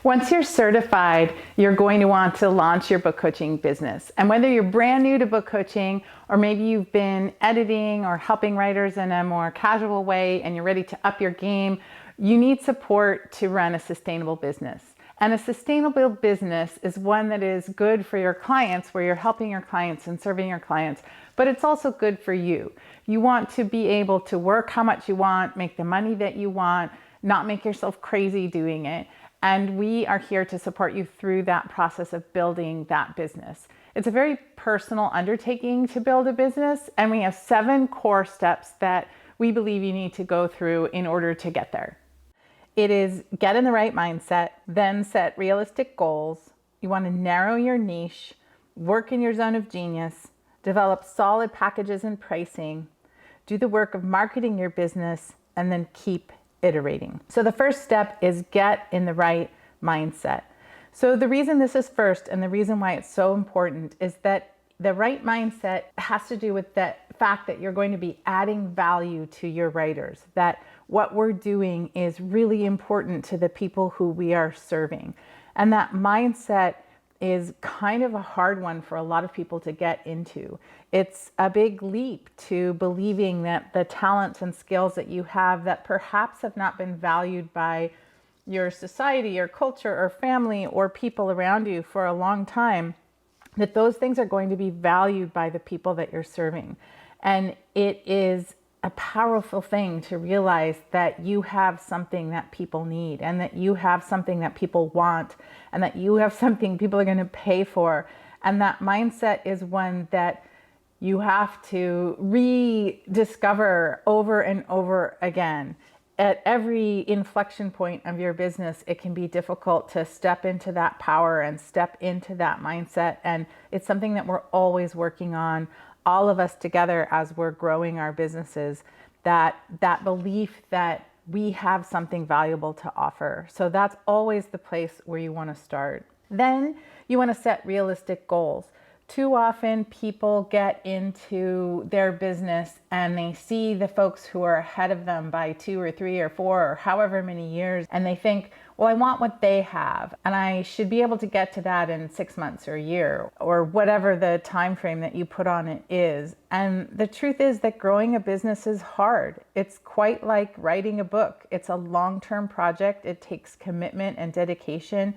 Once you're certified, you're going to want to launch your book coaching business. And whether you're brand new to book coaching, or maybe you've been editing or helping writers in a more casual way and you're ready to up your game, you need support to run a sustainable business. And a sustainable business is one that is good for your clients, where you're helping your clients and serving your clients, but it's also good for you. You want to be able to work how much you want, make the money that you want, not make yourself crazy doing it. And we are here to support you through that process of building that business. It's a very personal undertaking to build a business, and we have 7 core steps that we believe you need to go through in order to get there. It is get in the right mindset, then set realistic goals. You want to narrow your niche, work in your zone of genius, develop solid packages and pricing, do the work of marketing your business, and then keep iterating. So the first step is get in the right mindset. So the reason this is first, and the reason why it's so important, is that the right mindset has to do with the fact that you're going to be adding value to your writers, that what we're doing is really important to the people who we are serving. And that mindset is kind of a hard one for a lot of people to get into. It's a big leap to believing that the talents and skills that you have that perhaps have not been valued by your society or culture or family or people around you for a long time, that those things are going to be valued by the people that you're serving. And it is a powerful thing to realize that you have something that people need, and that you have something that people want, and that you have something people are going to pay for. And that mindset is one that you have to rediscover over and over again. At every inflection point of your business, it can be difficult to step into that power and step into that mindset. And it's something that we're always working on, all of us together as we're growing our businesses, that belief that we have something valuable to offer. So that's always the place where you want to start. Then you want to set realistic goals. Too often people get into their business and they see the folks who are ahead of them by 2 or 3 or 4 or however many years, and they think, well, I want what they have, and I should be able to get to that in 6 months or a year, or whatever the time frame that you put on it is. And the truth is that growing a business is hard. It's quite like writing a book. It's a long-term project. It takes commitment and dedication.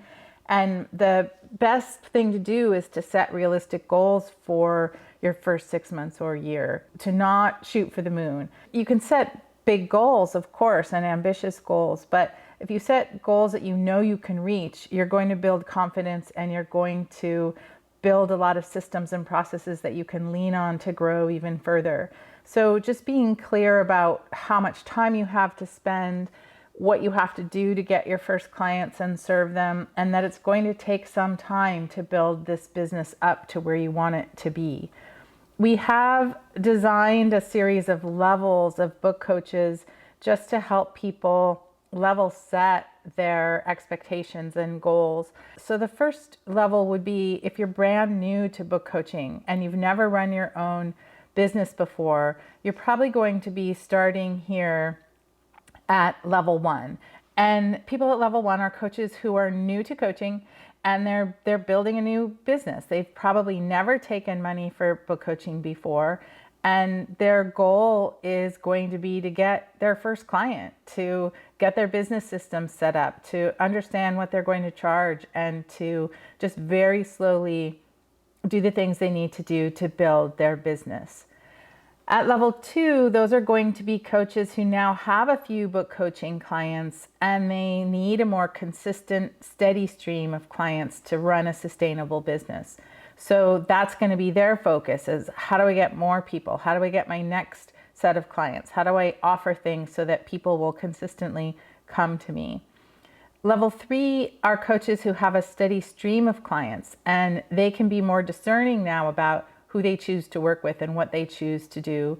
And the best thing to do is to set realistic goals for your first 6 months or a year, to not shoot for the moon. You can set big goals, of course, and ambitious goals, but if you set goals that you know you can reach, you're going to build confidence, and you're going to build a lot of systems and processes that you can lean on to grow even further. So just being clear about how much time you have to spend, what you have to do to get your first clients and serve them, and that it's going to take some time to build this business up to where you want it to be. We have designed a series of levels of book coaches just to help people level set their expectations and goals. So the first level would be if you're brand new to book coaching and you've never run your own business before, you're probably going to be starting here at level 1. And people at level 1 are coaches who are new to coaching, and they're building a new business. They've probably never taken money for book coaching before, and their goal is going to be to get their first client, to get their business system set up, to understand what they're going to charge, and to just very slowly do the things they need to do to build their business. At level 2, those are going to be coaches who now have a few book coaching clients, and they need a more consistent, steady stream of clients to run a sustainable business. So that's going to be their focus, is how do I get more people? How do I get my next set of clients? How do I offer things so that people will consistently come to me? Level 3 are coaches who have a steady stream of clients, and they can be more discerning now about who they choose to work with and what they choose to do.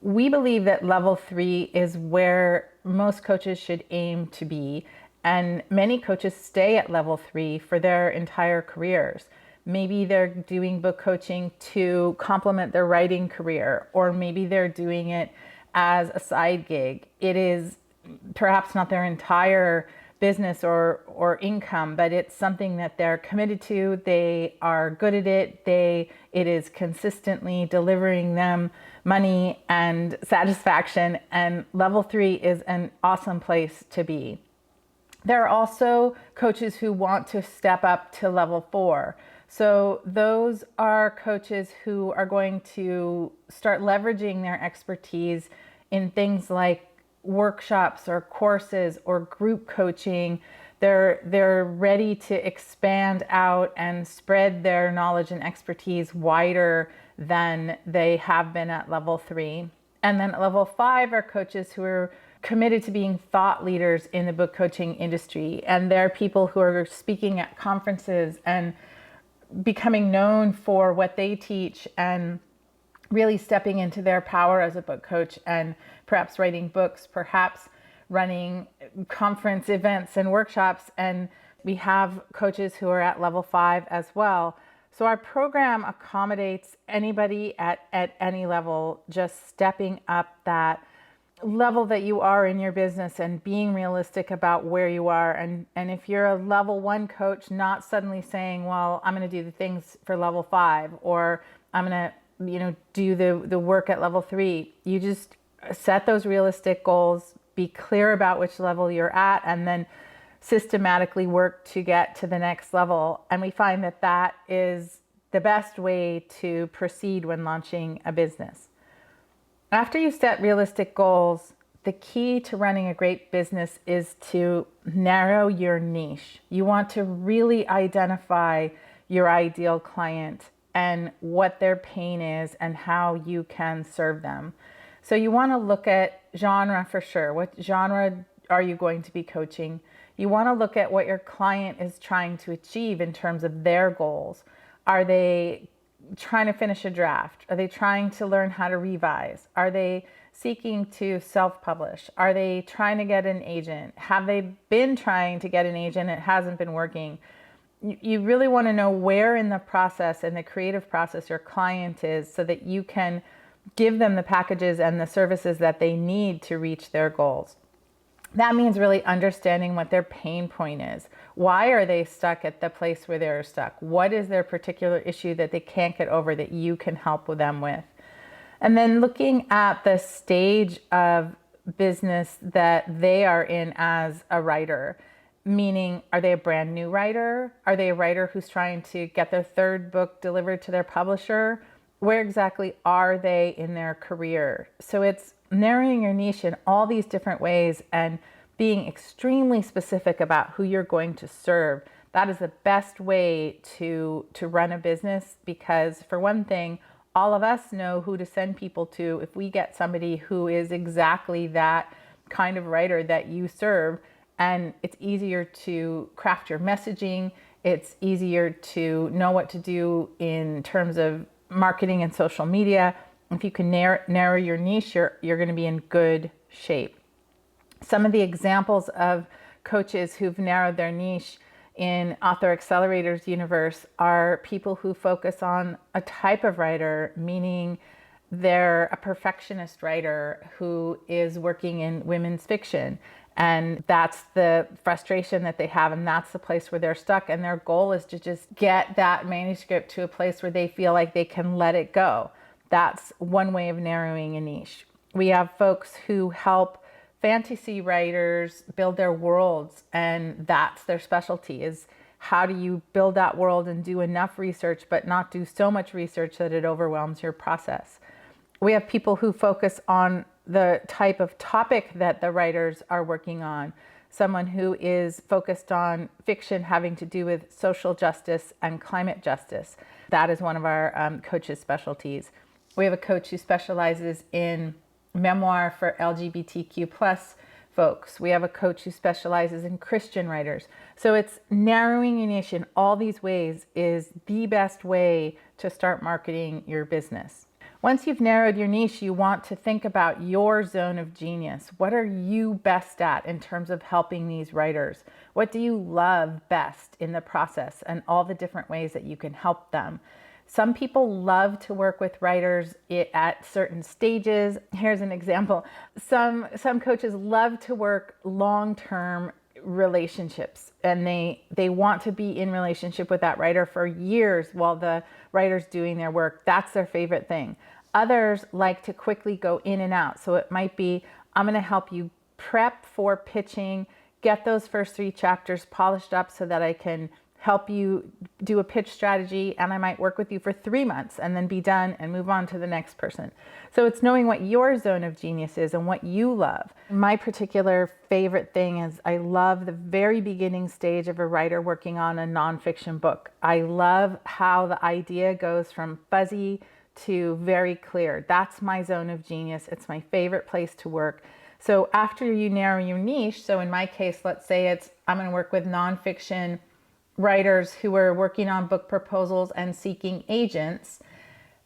We believe that level 3 is where most coaches should aim to be, and many coaches stay at level 3 for their entire careers. Maybe they're doing book coaching to complement their writing career, or maybe they're doing it as a side gig. It is perhaps not their entire business or income, but it's something that they're committed to. They are good at it. It is consistently delivering them money and satisfaction. And level 3 is an awesome place to be. There are also coaches who want to step up to level 4. So those are coaches who are going to start leveraging their expertise in things like workshops or courses or group coaching. They're ready to expand out and spread their knowledge and expertise wider than they have been at level 3. And then at level 5 are coaches who are committed to being thought leaders in the book coaching industry. And they're people who are speaking at conferences and becoming known for what they teach and really stepping into their power as a book coach and perhaps writing books, perhaps running conference events and workshops. And we have coaches who are at level 5 as well. So our program accommodates anybody at any level, just stepping up that level that you are in your business and being realistic about where you are. And if you're a level 1 coach, not suddenly saying, well, I'm going to do the things for level 5, or I'm going to do the work at level 3. You just set those realistic goals, be clear about which level you're at, and then systematically work to get to the next level. And we find that that is the best way to proceed when launching a business. After you set realistic goals, the key to running a great business is to narrow your niche. You want to really identify your ideal client and what their pain is and how you can serve them. So you want to look at genre for sure. What genre are you going to be coaching? You want to look at what your client is trying to achieve in terms of their goals. Are they trying to finish a draft? Are they trying to learn how to revise? Are they seeking to self-publish? Are they trying to get an agent? Have they been trying to get an agent and it hasn't been working? You really want to know where in the process, in the creative process, your client is, so that you can give them the packages and the services that they need to reach their goals. That means really understanding what their pain point is. Why are they stuck at the place where they're stuck? What is their particular issue that they can't get over that you can help them with? And then looking at the stage of business that they are in as a writer, meaning, are they a brand new writer? Are they a writer who's trying to get their 3rd book delivered to their publisher? Where exactly are they in their career? So it's narrowing your niche in all these different ways and being extremely specific about who you're going to serve. That is the best way to run a business, because for one thing, all of us know who to send people to if we get somebody who is exactly that kind of writer that you serve. And it's easier to craft your messaging. It's easier to know what to do in terms of marketing and social media. If you can narrow your niche, you're going to be in good shape. Some of the examples of coaches who've narrowed their niche in Author Accelerators universe are people who focus on a type of writer, meaning they're a perfectionist writer who is working in women's fiction. And that's the frustration that they have, and that's the place where they're stuck. And their goal is to just get that manuscript to a place where they feel like they can let it go. That's one way of narrowing a niche. We have folks who help fantasy writers build their worlds, and that's their specialty, is how do you build that world and do enough research, but not do so much research that it overwhelms your process. We have people who focus on the type of topic that the writers are working on. Someone who is focused on fiction having to do with social justice and climate justice. That is one of our coaches' specialties. We have a coach who specializes in memoir for LGBTQ plus folks. We have a coach who specializes in Christian writers. So it's narrowing your niche in all these ways is the best way to start marketing your business. Once you've narrowed your niche, you want to think about your zone of genius. What are you best at in terms of helping these writers? What do you love best in the process and all the different ways that you can help them? Some people love to work with writers at certain stages. Here's an example. Some coaches love to work long-term, relationships, and they want to be in relationship with that writer for years while the writer's doing their work. That's their favorite thing. Others like to quickly go in and out. So it might be, I'm going to help you prep for pitching, get those first 3 chapters polished up so that I can help you do a pitch strategy, and I might work with you for 3 months and then be done and move on to the next person. So it's knowing what your zone of genius is and what you love. My particular favorite thing is I love the very beginning stage of a writer working on a nonfiction book. I love how the idea goes from fuzzy to very clear. That's my zone of genius. It's my favorite place to work. So after you narrow your niche, so in my case, let's say I'm going to work with nonfiction writers who are working on book proposals and seeking agents,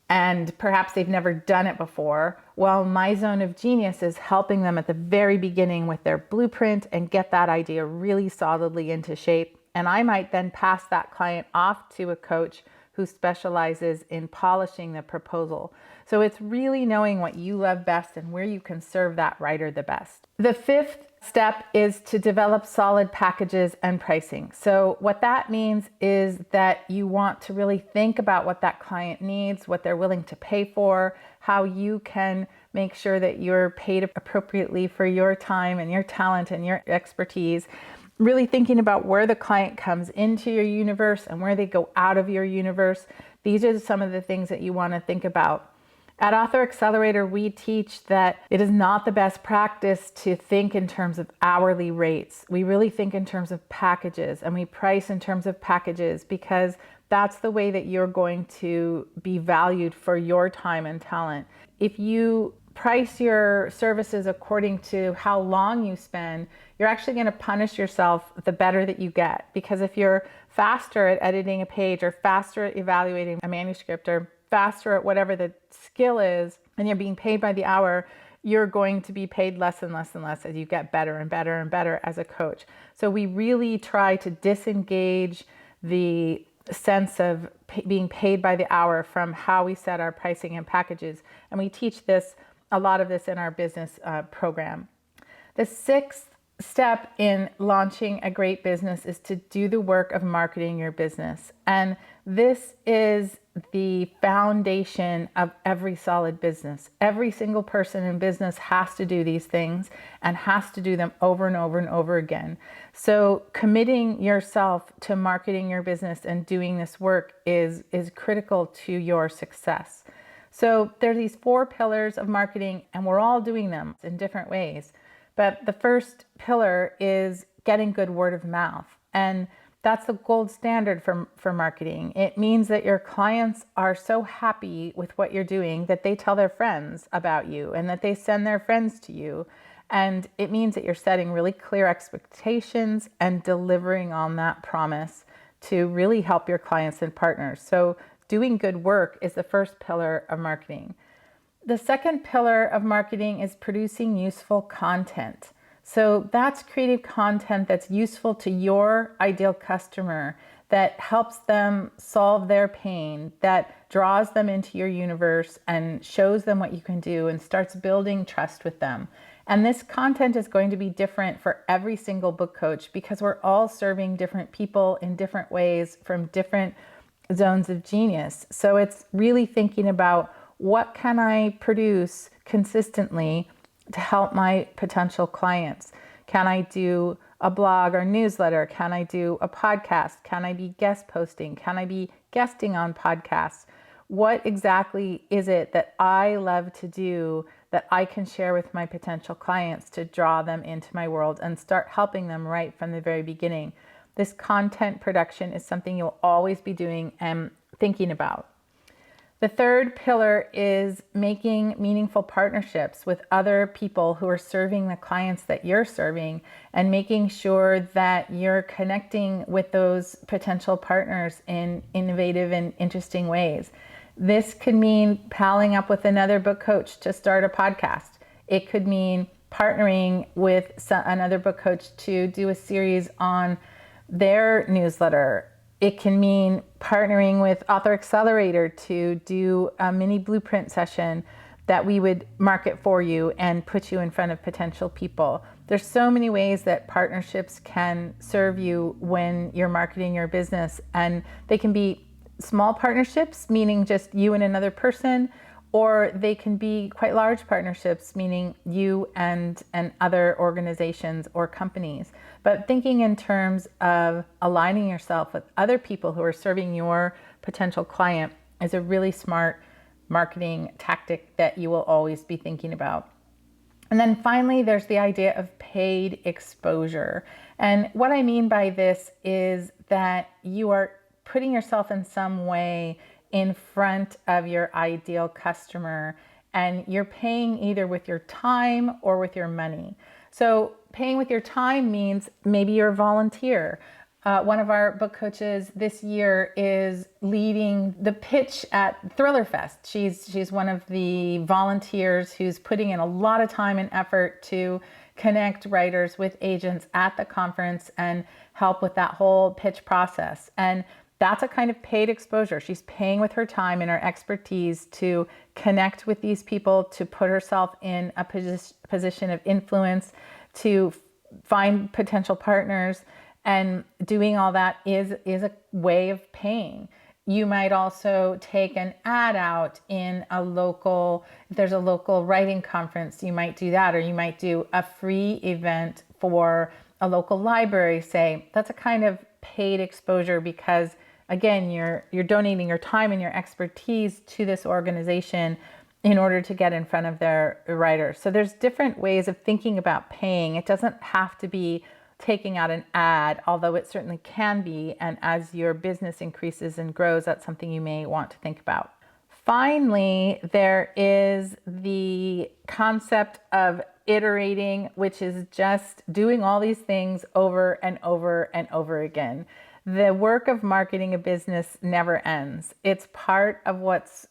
and perhaps they've never done it before. Well, my zone of genius is helping them at the very beginning with their blueprint and get that idea really solidly into shape. And I might then pass that client off to a coach who specializes in polishing the proposal. So it's really knowing what you love best and where you can serve that writer the best. The 5th step is to develop solid packages and pricing. So what that means is that you want to really think about what that client needs, what they're willing to pay for, how you can make sure that you're paid appropriately for your time and your talent and your expertise. Really thinking about where the client comes into your universe and where they go out of your universe. These are some of the things that you want to think about. At Author Accelerator, we teach that it is not the best practice to think in terms of hourly rates. We really think in terms of packages, and we price in terms of packages because that's the way that you're going to be valued for your time and talent. If you price your services according to how long you spend, you're actually going to punish yourself the better that you get. Because if you're faster at editing a page or faster at evaluating a manuscript or faster at whatever the skill is, and you're being paid by the hour, you're going to be paid less and less and less as you get better and better and better as a coach. So we really try to disengage the sense of being paid by the hour from how we set our pricing and packages. And we teach a lot of this in our business program. The 6th step in launching a great business is to do the work of marketing your business. And this is the foundation of every solid business. Every single person in business has to do these things and has to do them over and over and over again. So committing yourself to marketing your business and doing this work is critical to your success. So there's these 4 pillars of marketing, and we're all doing them in different ways. But the first pillar is getting good word of mouth. And that's the gold standard for marketing. It means that your clients are so happy with what you're doing that they tell their friends about you and that they send their friends to you. And it means that you're setting really clear expectations and delivering on that promise to really help your clients and partners. So doing good work is the first pillar of marketing. The second pillar of marketing is producing useful content. So that's creative content that's useful to your ideal customer, that helps them solve their pain, that draws them into your universe and shows them what you can do and starts building trust with them. And this content is going to be different for every single book coach because we're all serving different people in different ways from different zones of genius. So it's really thinking about, what can I produce consistently to help my potential clients? Can I do a blog or newsletter? Can I do a podcast? Can I be guest posting? Can I be guesting on podcasts? What exactly is it that I love to do that I can share with my potential clients to draw them into my world and start helping them right from the very beginning? This content production is something you'll always be doing and thinking about. The third pillar is making meaningful partnerships with other people who are serving the clients that you're serving and making sure that you're connecting with those potential partners in innovative and interesting ways. This could mean palling up with another book coach to start a podcast. It could mean partnering with another book coach to do a series on their newsletter. It can mean partnering with Author Accelerator to do a mini blueprint session that we would market for you and put you in front of potential people. There's so many ways that partnerships can serve you when you're marketing your business, and they can be small partnerships, meaning just you and another person, or they can be quite large partnerships, meaning you and other organizations or companies. But thinking in terms of aligning yourself with other people who are serving your potential client is a really smart marketing tactic that you will always be thinking about. And then finally, there's the idea of paid exposure. And what I mean by this is that you are putting yourself in some way in front of your ideal customer, and you're paying either with your time or with your money. So paying with your time means maybe you're a volunteer. One of our book coaches this year is leading the pitch at Thriller Fest. She's one of the volunteers who's putting in a lot of time and effort to connect writers with agents at the conference and help with that whole pitch process. And that's a kind of paid exposure. She's paying with her time and her expertise to connect with these people, to put herself in a position of influence, to find potential partners. And doing all that is a way of paying. You might also take an ad out in a local, if there's a local writing conference, you might do that, or you might do a free event for a local library, say. That's a kind of paid exposure because, again, you're donating your time and your expertise to this organization in order to get in front of their writers. So there's different ways of thinking about paying. It doesn't have to be taking out an ad, although it certainly can be. And as your business increases and grows, that's something you may want to think about. Finally, there is the concept of iterating, which is just doing all these things over and over and over again. The work of marketing a business never ends. It's part of what's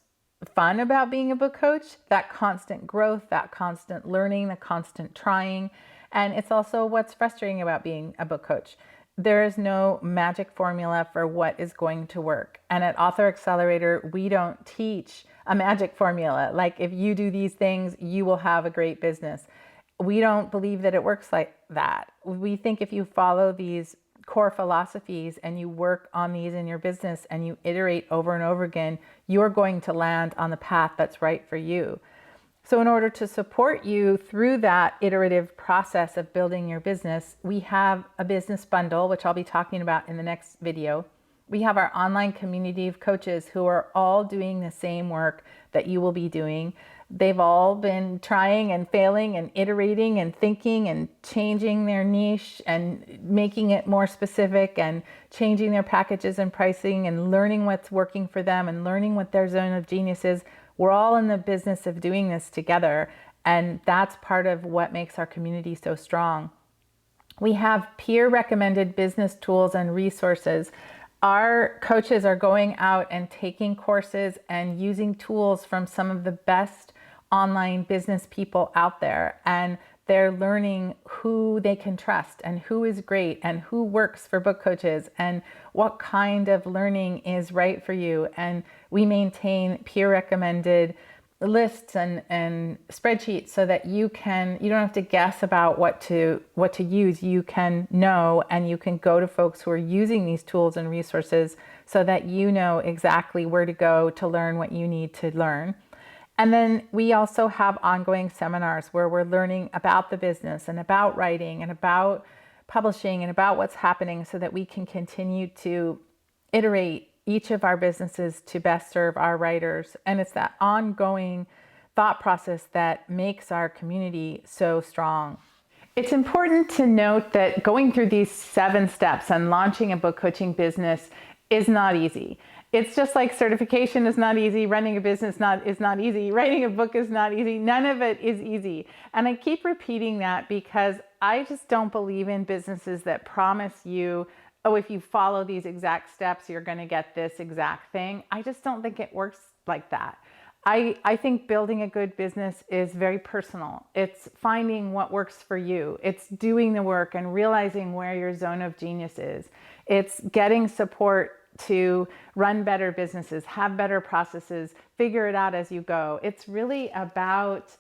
fun about being a book coach, that constant growth, that constant learning, the constant trying. And it's also what's frustrating about being a book coach. There is no magic formula for what is going to work. And at Author Accelerator, we don't teach a magic formula. Like, if you do these things, you will have a great business. We don't believe that it works like that. We think if you follow these core philosophies and you work on these in your business and you iterate over and over again, you're going to land on the path that's right for you. So in order to support you through that iterative process of building your business, we have a business bundle, which I'll be talking about in the next video. We have our online community of coaches who are all doing the same work that you will be doing. They've all been trying and failing and iterating and thinking and changing their niche and making it more specific and changing their packages and pricing and learning what's working for them and learning what their zone of genius is. We're all in the business of doing this together, and that's part of what makes our community so strong. We have peer-recommended business tools and resources. Our coaches are going out and taking courses and using tools from some of the best online business people out there, and they're learning who they can trust and who is great and who works for book coaches and what kind of learning is right for you. And we maintain peer recommended lists and spreadsheets so that you don't have to guess about what to use. You can know, and you can go to folks who are using these tools and resources so that you know exactly where to go to learn what you need to learn. And then we also have ongoing seminars where we're learning about the business and about writing and about publishing and about what's happening so that we can continue to iterate each of our businesses to best serve our writers. And it's that ongoing thought process that makes our community so strong. It's important to note that going through these 7 steps and launching a book coaching business is not easy. It's just like certification is not easy, running a business is not easy, writing a book is not easy. None of it is easy. And I keep repeating that because I just don't believe in businesses that promise you, oh, if you follow these exact steps, you're going to get this exact thing. I just don't think it works like that. I think building a good business is very personal. It's finding what works for you. It's doing the work and realizing where your zone of genius is. It's getting support to run better businesses, have better processes, figure it out as you go. It's really about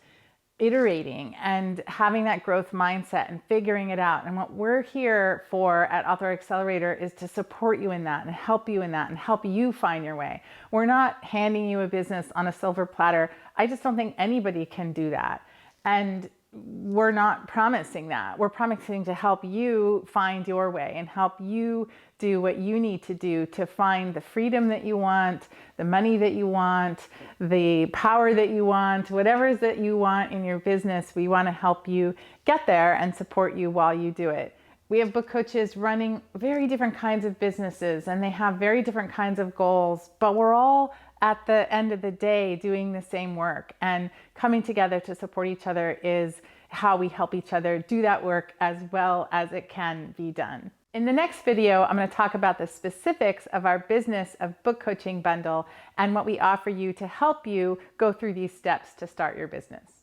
iterating and having that growth mindset and figuring it out. And what we're here for at Author Accelerator is to support you in that and help you in that and help you find your way. We're not handing you a business on a silver platter. I just don't think anybody can do that. And we're not promising that. We're promising to help you find your way and help you do what you need to do to find the freedom that you want, the money that you want, the power that you want, whatever it is that you want in your business. We want to help you get there and support you while you do it. We have book coaches running very different kinds of businesses and they have very different kinds of goals, but we're all at the end of the day doing the same work, and coming together to support each other is how we help each other do that work as well as it can be done. In the next video, I'm going to talk about the specifics of our Business of Book Coaching bundle and what we offer you to help you go through these steps to start your business.